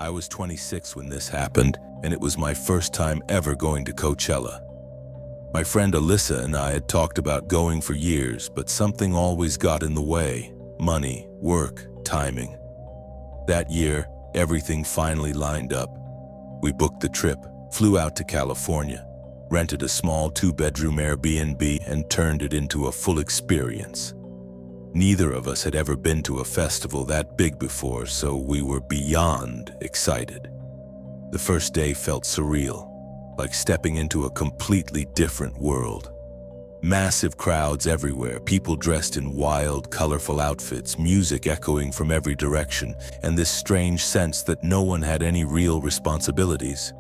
I was 26 when this happened, and it was my first time ever going to Coachella. My friend Alyssa and I had talked about going for years, but something always got in the way. Money, work, timing. That year, everything finally lined up. We booked the trip, flew out to California, rented a small 2-bedroom Airbnb, and turned it into a full experience. Neither of us had ever been to a festival that big before, so we were beyond excited. The first day felt surreal, like stepping into a completely different world. Massive crowds everywhere, people dressed in wild, colorful outfits, music echoing from every direction, and this strange sense that no one had any real responsibilities.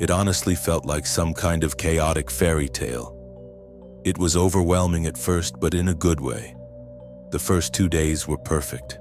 It honestly felt like some kind of chaotic fairy tale. It was overwhelming at first, but in a good way. The first 2 days were perfect.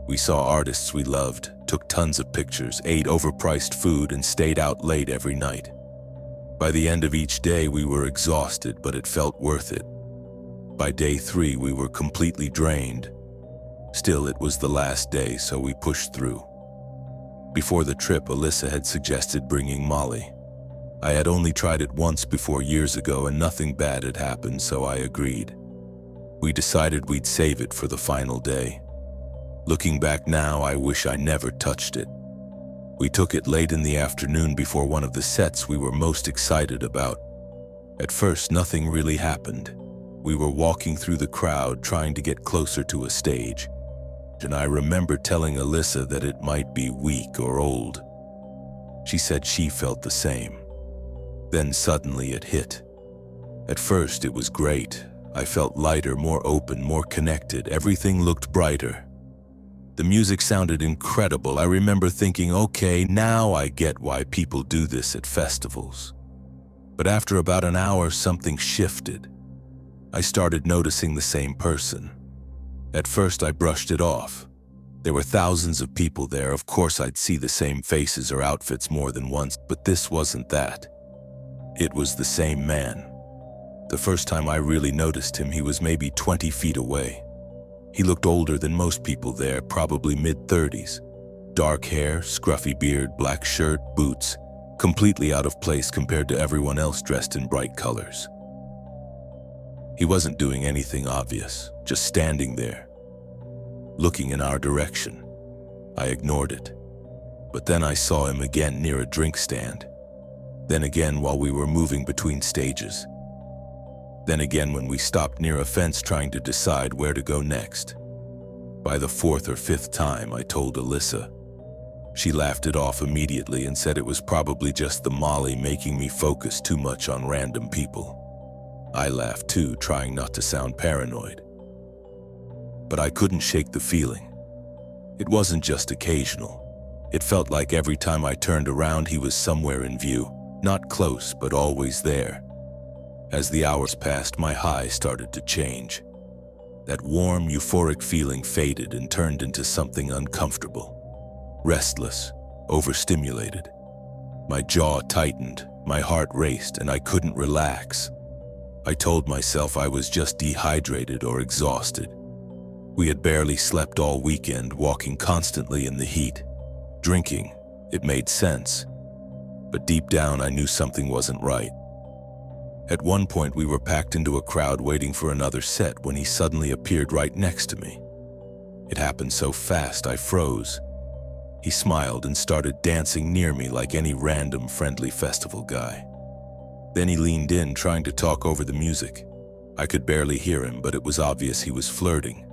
We saw artists we loved, took tons of pictures, ate overpriced food, and stayed out late every night. By the end of each day, we were exhausted, but it felt worth it. By day 3, we were completely drained. Still, it was the last day, so we pushed through. Before the trip, Alyssa had suggested bringing Molly. I had only tried it once before years ago, and nothing bad had happened, so I agreed. We decided we'd save it for the final day. Looking back now, I wish I never touched it. We took it late in the afternoon before one of the sets we were most excited about. At first, nothing really happened. We were walking through the crowd trying to get closer to a stage, and I remember telling Alyssa that it might be weak or old. She said she felt the same. Then suddenly it hit. At first, it was great. I felt lighter, more open, more connected. Everything looked brighter. The music sounded incredible. I remember thinking, okay, now I get why people do this at festivals. But after about an hour, something shifted. I started noticing the same person. At first, I brushed it off. There were thousands of people there. Of course, I'd see the same faces or outfits more than once, but this wasn't that. It was the same man. The first time I really noticed him, he was maybe 20 feet away. He looked older than most people there, probably mid-30s. Dark hair, scruffy beard, black shirt, boots, completely out of place compared to everyone else dressed in bright colors. He wasn't doing anything obvious, just standing there, looking in our direction. I ignored it. But then I saw him again near a drink stand. Then again while we were moving between stages. Then again when we stopped near a fence trying to decide where to go next. By the 4th or 5th time, I told Alyssa. She laughed it off immediately and said it was probably just the Molly making me focus too much on random people. I laughed too, trying not to sound paranoid. But I couldn't shake the feeling. It wasn't just occasional. It felt like every time I turned around, he was somewhere in view. Not close, but always there. As the hours passed, my high started to change. That warm, euphoric feeling faded and turned into something uncomfortable. Restless, overstimulated. My jaw tightened, my heart raced, and I couldn't relax. I told myself I was just dehydrated or exhausted. We had barely slept all weekend, walking constantly in the heat. Drinking, it made sense. But deep down, I knew something wasn't right. At one point, we were packed into a crowd waiting for another set when he suddenly appeared right next to me. It happened so fast, I froze. He smiled and started dancing near me like any random friendly festival guy. Then he leaned in, trying to talk over the music. I could barely hear him, but it was obvious he was flirting,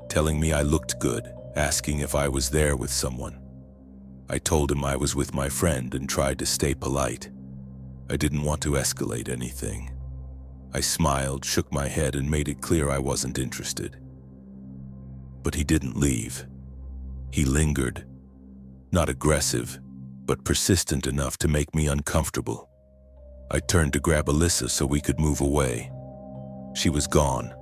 telling me I looked good, asking if I was there with someone. I told him I was with my friend and tried to stay polite. I didn't want to escalate anything. I smiled, shook my head, and made it clear I wasn't interested. But he didn't leave. He lingered. Not aggressive, but persistent enough to make me uncomfortable. I turned to grab Alyssa so we could move away. She was gone.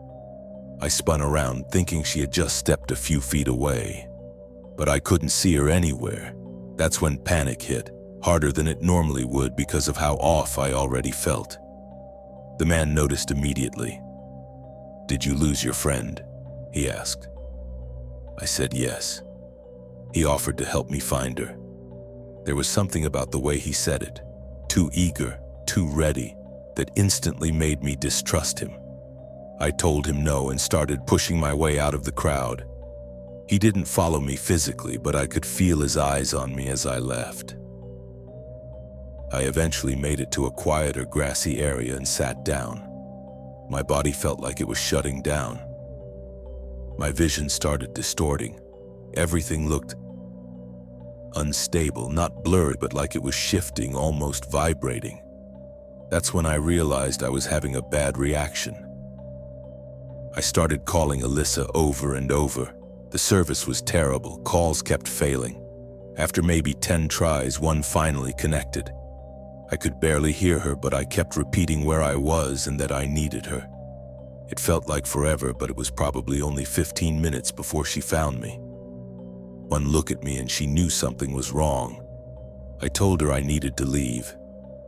I spun around, thinking she had just stepped a few feet away. But I couldn't see her anywhere. That's when panic hit, harder than it normally would because of how off I already felt. The man noticed immediately. "Did you lose your friend?" he asked. I said yes. He offered to help me find her. There was something about the way he said it, too eager, too ready, that instantly made me distrust him. I told him no and started pushing my way out of the crowd. He didn't follow me physically, but I could feel his eyes on me as I left. I eventually made it to a quieter, grassy area and sat down. My body felt like it was shutting down. My vision started distorting. Everything looked unstable, not blurred, but like it was shifting, almost vibrating. That's when I realized I was having a bad reaction. I started calling Alyssa over and over. The service was terrible. Calls kept failing. After maybe 10 tries, one finally connected. I could barely hear her, but I kept repeating where I was and that I needed her. It felt like forever, but it was probably only 15 minutes before she found me. One look at me and she knew something was wrong. I told her I needed to leave.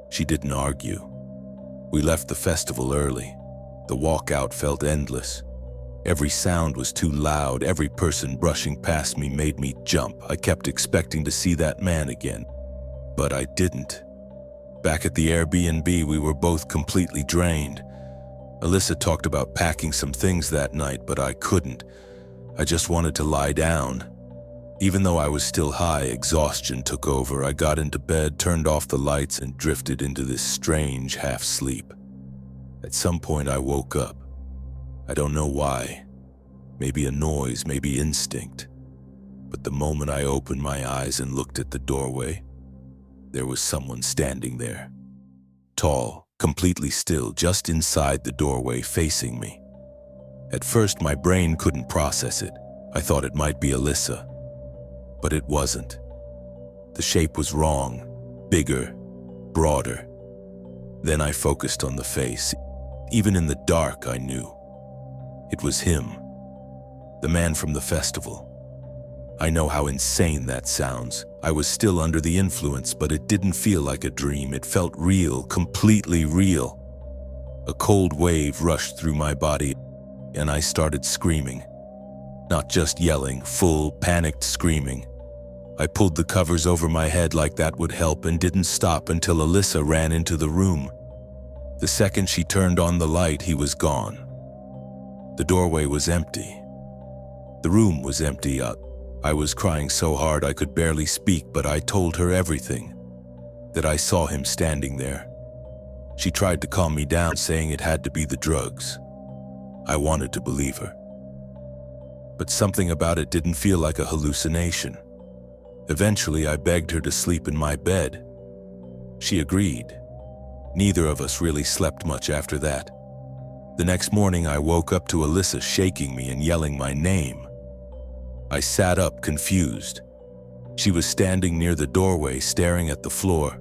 She didn't argue. We left the festival early. The walk out felt endless. Every sound was too loud. Every person brushing past me made me jump. I kept expecting to see that man again, but I didn't. Back at the Airbnb, we were both completely drained. Alyssa talked about packing some things that night, but I couldn't. I just wanted to lie down. Even though I was still high, exhaustion took over. I got into bed, turned off the lights, and drifted into this strange half-sleep. At some point, I woke up. I don't know why. Maybe a noise, maybe instinct. But the moment I opened my eyes and looked at the doorway, there was someone standing there. Tall, completely still, just inside the doorway, facing me. At first, my brain couldn't process it. I thought it might be Alyssa. But it wasn't. The shape was wrong, bigger, broader. Then I focused on the face. Even in the dark, I knew. It was him, the man from the festival. I know how insane that sounds. I was still under the influence, but it didn't feel like a dream. It felt real, completely real. A cold wave rushed through my body, and I started screaming. Not just yelling, full, panicked screaming. I pulled the covers over my head like that would help and didn't stop until Alyssa ran into the room. The second she turned on the light, he was gone. The doorway was empty. The room was empty. I was crying so hard I could barely speak, but I told her everything. That I saw him standing there. She tried to calm me down, saying it had to be the drugs. I wanted to believe her. But something about it didn't feel like a hallucination. Eventually, I begged her to sleep in my bed. She agreed. Neither of us really slept much after that. The next morning, I woke up to Alyssa shaking me and yelling my name. I sat up, confused. She was standing near the doorway, staring at the floor.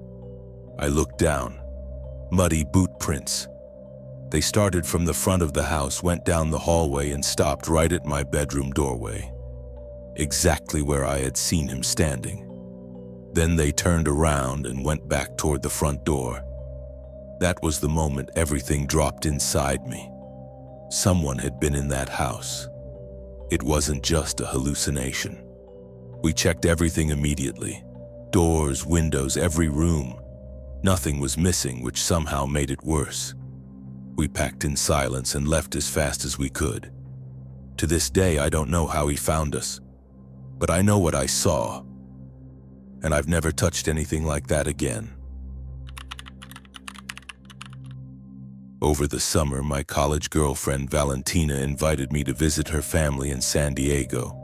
I looked down. Muddy boot prints. They started from the front of the house, went down the hallway, and stopped right at my bedroom doorway. Exactly where I had seen him standing. Then they turned around and went back toward the front door. That was the moment everything dropped inside me. Someone had been in that house. It wasn't just a hallucination. We checked everything immediately. Doors, windows, every room. Nothing was missing, which somehow made it worse. We packed in silence and left as fast as we could. To this day, I don't know how he found us. But I know what I saw. And I've never touched anything like that again. Over the summer, my college girlfriend Valentina invited me to visit her family in San Diego.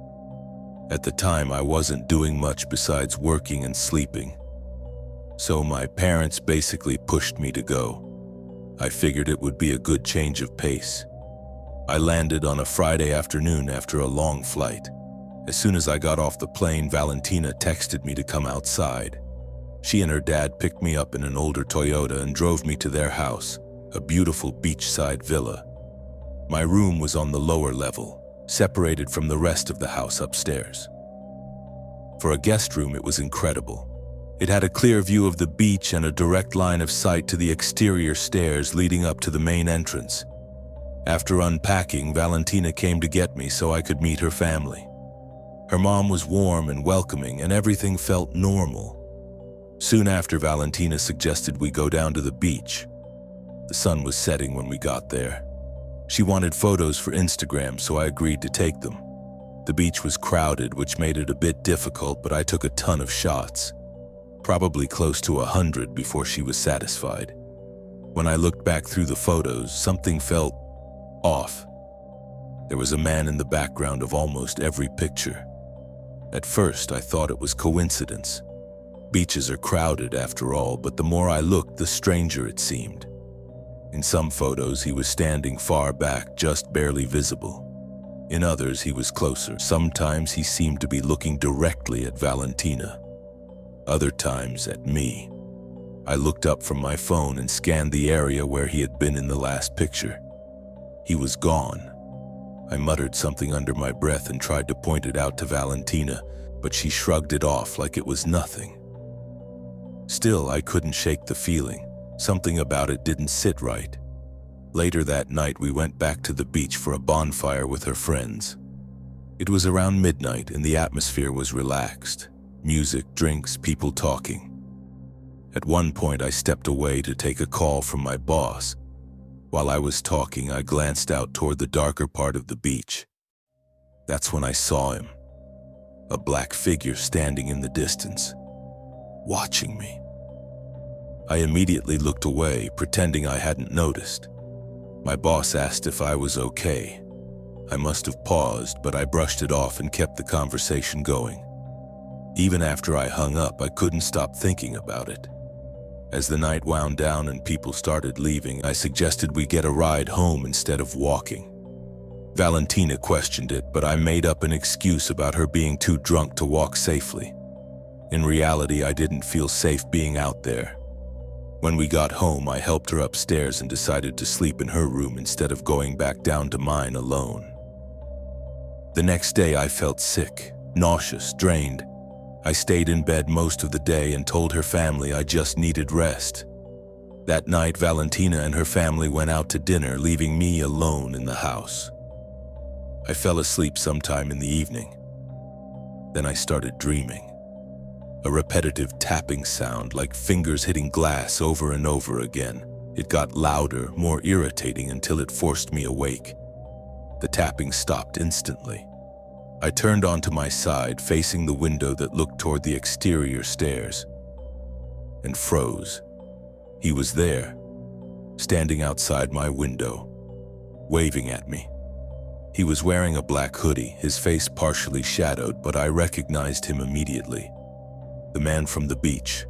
At the time, I wasn't doing much besides working and sleeping. So my parents basically pushed me to go. I figured it would be a good change of pace. I landed on a Friday afternoon after a long flight. As soon as I got off the plane, Valentina texted me to come outside. She and her dad picked me up in an older Toyota and drove me to their house, a beautiful beachside villa. My room was on the lower level, separated from the rest of the house upstairs. For a guest room, it was incredible. It had a clear view of the beach and a direct line of sight to the exterior stairs leading up to the main entrance. After unpacking, Valentina came to get me so I could meet her family. Her mom was warm and welcoming, and everything felt normal. Soon after, Valentina suggested we go down to the beach. The sun was setting when we got there. She wanted photos for Instagram, so I agreed to take them. The beach was crowded, which made it a bit difficult, but I took a ton of shots. Probably close to 100 before she was satisfied. When I looked back through the photos, something felt off. There was a man in the background of almost every picture. At first, I thought it was coincidence. Beaches are crowded after all, but the more I looked, the stranger it seemed. In some photos, he was standing far back, just barely visible. In others, he was closer. Sometimes he seemed to be looking directly at Valentina. Other times, at me. I looked up from my phone and scanned the area where he had been in the last picture. He was gone. I muttered something under my breath and tried to point it out to Valentina, but she shrugged it off like it was nothing. Still, I couldn't shake the feeling. Something about it didn't sit right. Later that night, we went back to the beach for a bonfire with her friends. It was around midnight and the atmosphere was relaxed. Music, drinks, people talking. At one point, I stepped away to take a call from my boss. While I was talking, I glanced out toward the darker part of the beach. That's when I saw him. A black figure standing in the distance, watching me. I immediately looked away, pretending I hadn't noticed. My boss asked if I was okay. I must have paused, but I brushed it off and kept the conversation going. Even after I hung up, I couldn't stop thinking about it. As the night wound down and people started leaving, I suggested we get a ride home instead of walking. Valentina questioned it, but I made up an excuse about her being too drunk to walk safely. In reality, I didn't feel safe being out there. When we got home, I helped her upstairs and decided to sleep in her room instead of going back down to mine alone. The next day, I felt sick, nauseous, drained. I stayed in bed most of the day and told her family I just needed rest. That night, Valentina and her family went out to dinner, leaving me alone in the house. I fell asleep sometime in the evening. Then I started dreaming. A repetitive tapping sound, like fingers hitting glass over and over again. It got louder, more irritating until it forced me awake. The tapping stopped instantly. I turned onto my side, facing the window that looked toward the exterior stairs, and froze. He was there, standing outside my window, waving at me. He was wearing a black hoodie, his face partially shadowed, but I recognized him immediately. The man from the beach.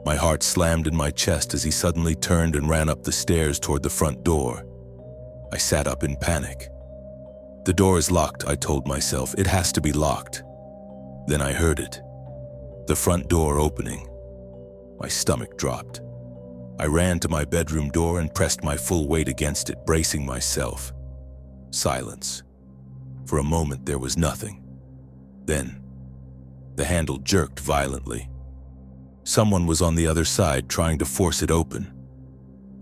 My heart slammed in my chest as he suddenly turned and ran up the stairs toward the front door. I sat up in panic. The door is locked, I told myself. It has to be locked. Then I heard it. The front door opening. My stomach dropped. I ran to my bedroom door and pressed my full weight against it, bracing myself. Silence. For a moment, there was nothing. Then, the handle jerked violently. Someone was on the other side, trying to force it open.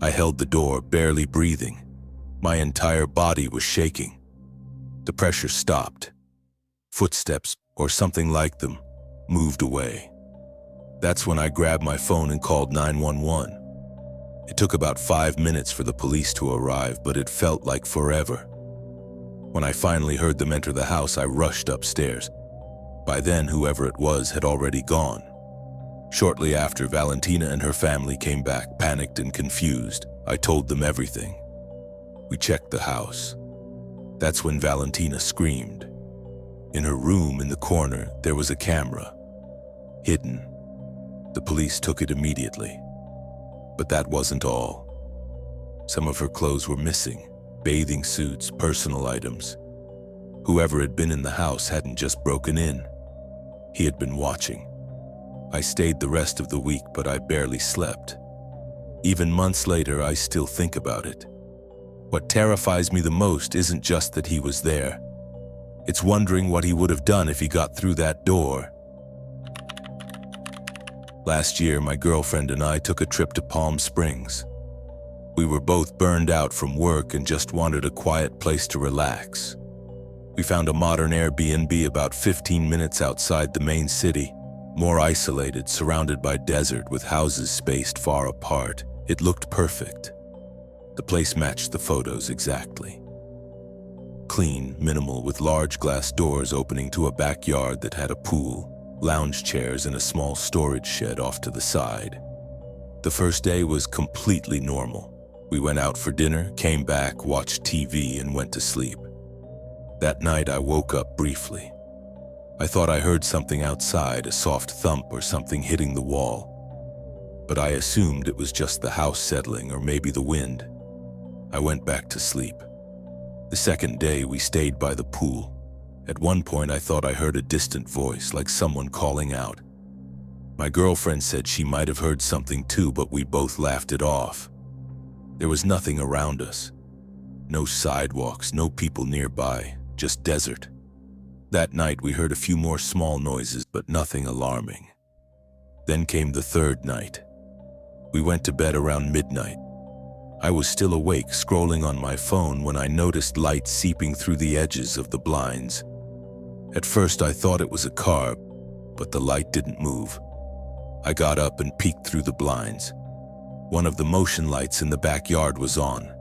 I held the door, barely breathing. My entire body was shaking. The pressure stopped. Footsteps, or something like them, moved away. That's when I grabbed my phone and called 911. It took about 5 minutes for the police to arrive, but it felt like forever. When I finally heard them enter the house, I rushed upstairs. By then, whoever it was had already gone. Shortly after, Valentina and her family came back, panicked and confused. I told them everything. We checked the house. That's when Valentina screamed. In her room in the corner, there was a camera. Hidden. The police took it immediately. But that wasn't all. Some of her clothes were missing. Bathing suits, personal items. Whoever had been in the house hadn't just broken in. He had been watching. I stayed the rest of the week, but I barely slept. Even months later, I still think about it. What terrifies me the most isn't just that he was there. It's wondering what he would have done if he got through that door. Last year, my girlfriend and I took a trip to Palm Springs. We were both burned out from work and just wanted a quiet place to relax. We found a modern Airbnb about 15 minutes outside the main city. more isolated, surrounded by desert with houses spaced far apart. It looked perfect. The place matched the photos exactly. Clean, minimal, with large glass doors opening to a backyard that had a pool, lounge chairs, and a small storage shed off to the side. The first day was completely normal. We went out for dinner, came back, watched TV, and went to sleep. That night I woke up briefly. I thought I heard something outside, a soft thump or something hitting the wall. But I assumed it was just the house settling or maybe the wind. I went back to sleep. The second day we stayed by the pool. At one point I thought I heard a distant voice, like someone calling out. My girlfriend said she might have heard something too, but we both laughed it off. There was nothing around us. No sidewalks, no people nearby, just desert. That night we heard a few more small noises, but nothing alarming. Then came the third night. We went to bed around midnight. I was still awake, scrolling on my phone, when I noticed light seeping through the edges of the blinds. At first I thought it was a car, but the light didn't move. I got up and peeked through the blinds. One of the motion lights in the backyard was on.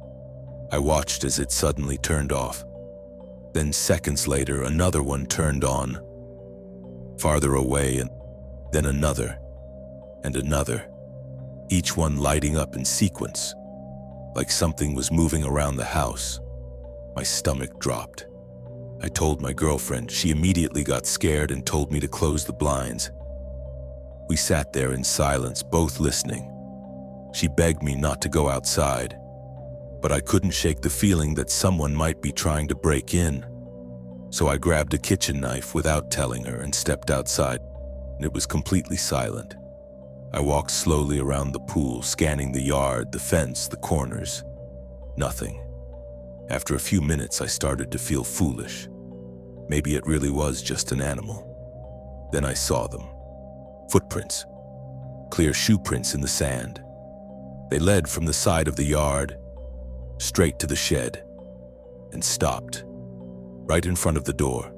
I watched as it suddenly turned off. Then seconds later, another one turned on. Farther away, and then another, and another. Each one lighting up in sequence, like something was moving around the house. My stomach dropped. I told my girlfriend. She immediately got scared and told me to close the blinds. We sat there in silence, both listening. She begged me not to go outside, but I couldn't shake the feeling that someone might be trying to break in. So I grabbed a kitchen knife without telling her and stepped outside. It was completely silent. I walked slowly around the pool, scanning the yard, the fence, the corners. Nothing. After a few minutes, I started to feel foolish. Maybe it really was just an animal. Then I saw them. Footprints. Clear shoe prints in the sand. They led from the side of the yard, straight to the shed, and stopped, right in front of the door.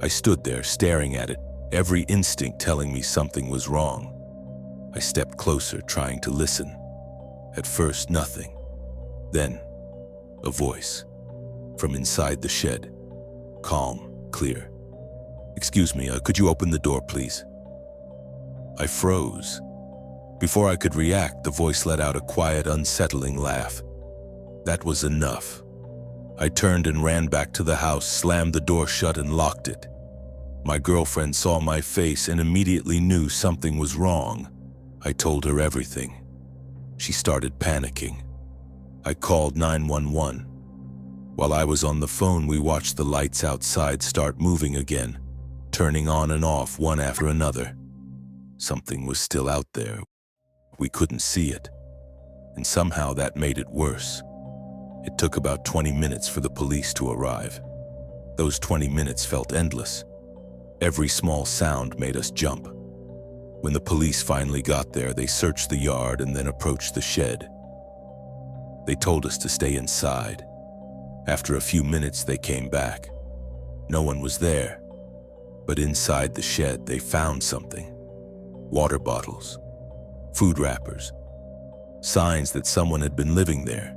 I stood there, staring at it, every instinct telling me something was wrong. I stepped closer, trying to listen. At first, nothing. Then, a voice. From inside the shed. Calm, clear. "Excuse me, could you open the door, please?" I froze. Before I could react, the voice let out a quiet, unsettling laugh. That was enough. I turned and ran back to the house, slammed the door shut and locked it. My girlfriend saw my face and immediately knew something was wrong. I told her everything. She started panicking. I called 911. While I was on the phone, we watched the lights outside start moving again, turning on and off one after another. Something was still out there. We couldn't see it, and somehow that made it worse. It took about 20 minutes for the police to arrive. Those 20 minutes felt endless. Every small sound made us jump. When the police finally got there, they searched the yard and then approached the shed. They told us to stay inside. After a few minutes, they came back. No one was there, but inside the shed, they found something. Water bottles. Food wrappers, signs that someone had been living there.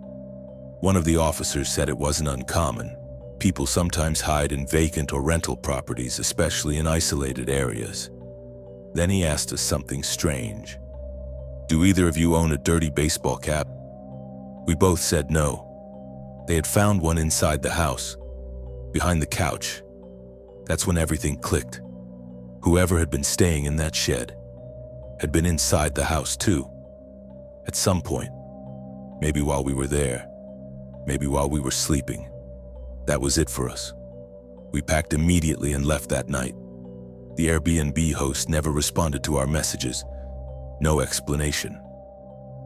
One of the officers said it wasn't uncommon. People sometimes hide in vacant or rental properties, especially in isolated areas. Then he asked us something strange. "Do either of you own a dirty baseball cap?" We both said no. They had found one inside the house, behind the couch. That's when everything clicked. Whoever had been staying in that shed had been inside the house too. At some point. Maybe while we were there. Maybe while we were sleeping. That was it for us. We packed immediately and left that night. The Airbnb host never responded to our messages. No explanation.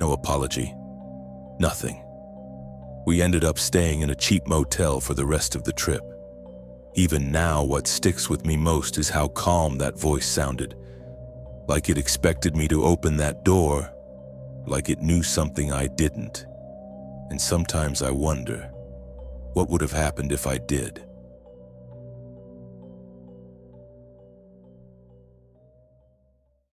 No apology. Nothing. We ended up staying in a cheap motel for the rest of the trip. Even now, what sticks with me most is how calm that voice sounded. Like it expected me to open that door, like it knew something I didn't. And sometimes I wonder, what would have happened if I did?